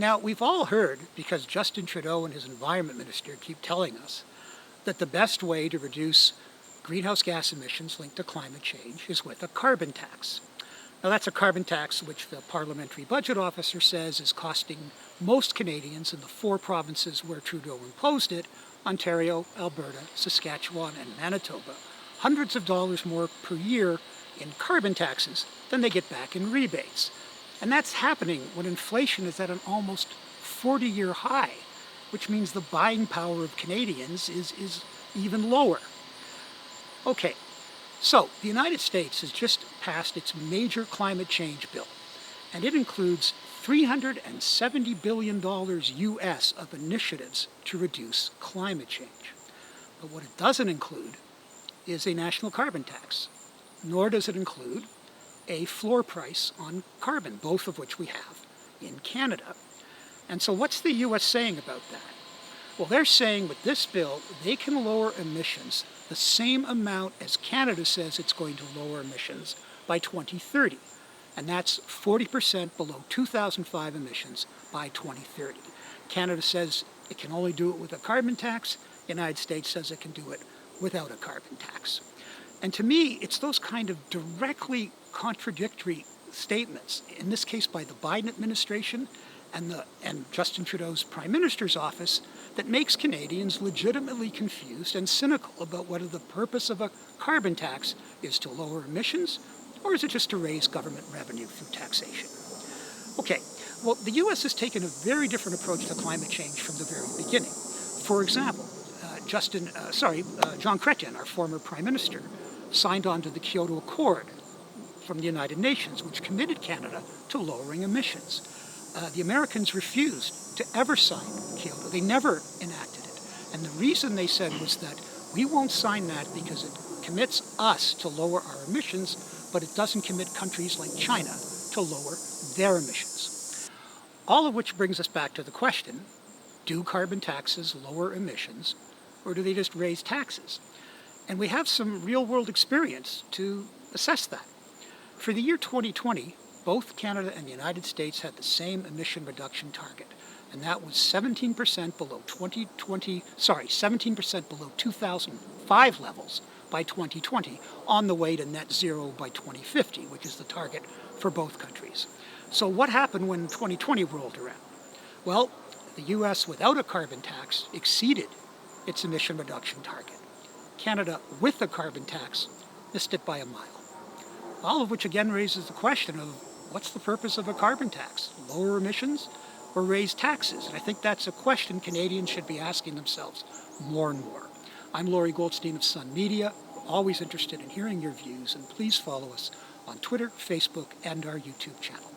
Now, we've all heard, because Justin Trudeau and his environment minister keep telling us, that the best way to reduce greenhouse gas emissions linked to climate change is with a carbon tax. Now, that's a carbon tax which the parliamentary budget officer says is costing most Canadians in the 4 provinces where Trudeau imposed it, Ontario, Alberta, Saskatchewan, and Manitoba, hundreds of dollars more per year in carbon taxes than they get back in rebates. And that's happening when inflation is at an almost 40-year high, which means the buying power of Canadians is even lower. Okay, so the United States has just passed its major climate change bill, and it includes $370 billion US of initiatives to reduce climate change. But what it doesn't include is a national carbon tax, nor does it include a floor price on carbon, both of which we have in Canada. And so what's the US saying about that? Well, they're saying with this bill, they can lower emissions the same amount as Canada says it's going to lower emissions by 2030. And that's 40% below 2005 emissions by 2030. Canada says it can only do it with a carbon tax. The United States says it can do it without a carbon tax. And to me, it's those kind of directly contradictory statements, in this case by the Biden administration and Justin Trudeau's Prime Minister's office, that makes Canadians legitimately confused and cynical about whether the purpose of a carbon tax is to lower emissions, or is it just to raise government revenue through taxation? Okay, well, the U.S. has taken a very different approach to climate change from the very beginning. For example, John Chrétien, our former Prime Minister, signed on to the Kyoto Accord from the United Nations, which committed Canada to lowering emissions. The Americans refused to ever sign Kyoto. They never enacted it. And the reason they said was that we won't sign that because it commits us to lower our emissions, but it doesn't commit countries like China to lower their emissions. All of which brings us back to the question, do carbon taxes lower emissions, or do they just raise taxes? And we have some real-world experience to assess that. For the year 2020, both Canada and the United States had the same emission reduction target, and that was 17% below 17% below 2005 levels by 2020, on the way to net zero by 2050, which is the target for both countries. So what happened when 2020 rolled around? Well, the US without a carbon tax exceeded its emission reduction target. Canada with a carbon tax missed it by a mile. All of which again raises the question of what's the purpose of a carbon tax? Lower emissions or raise taxes? And I think that's a question Canadians should be asking themselves more and more. I'm Lorrie Goldstein of SunMedia. We're always interested in hearing your views, and please follow us on Twitter, Facebook, and our YouTube channel.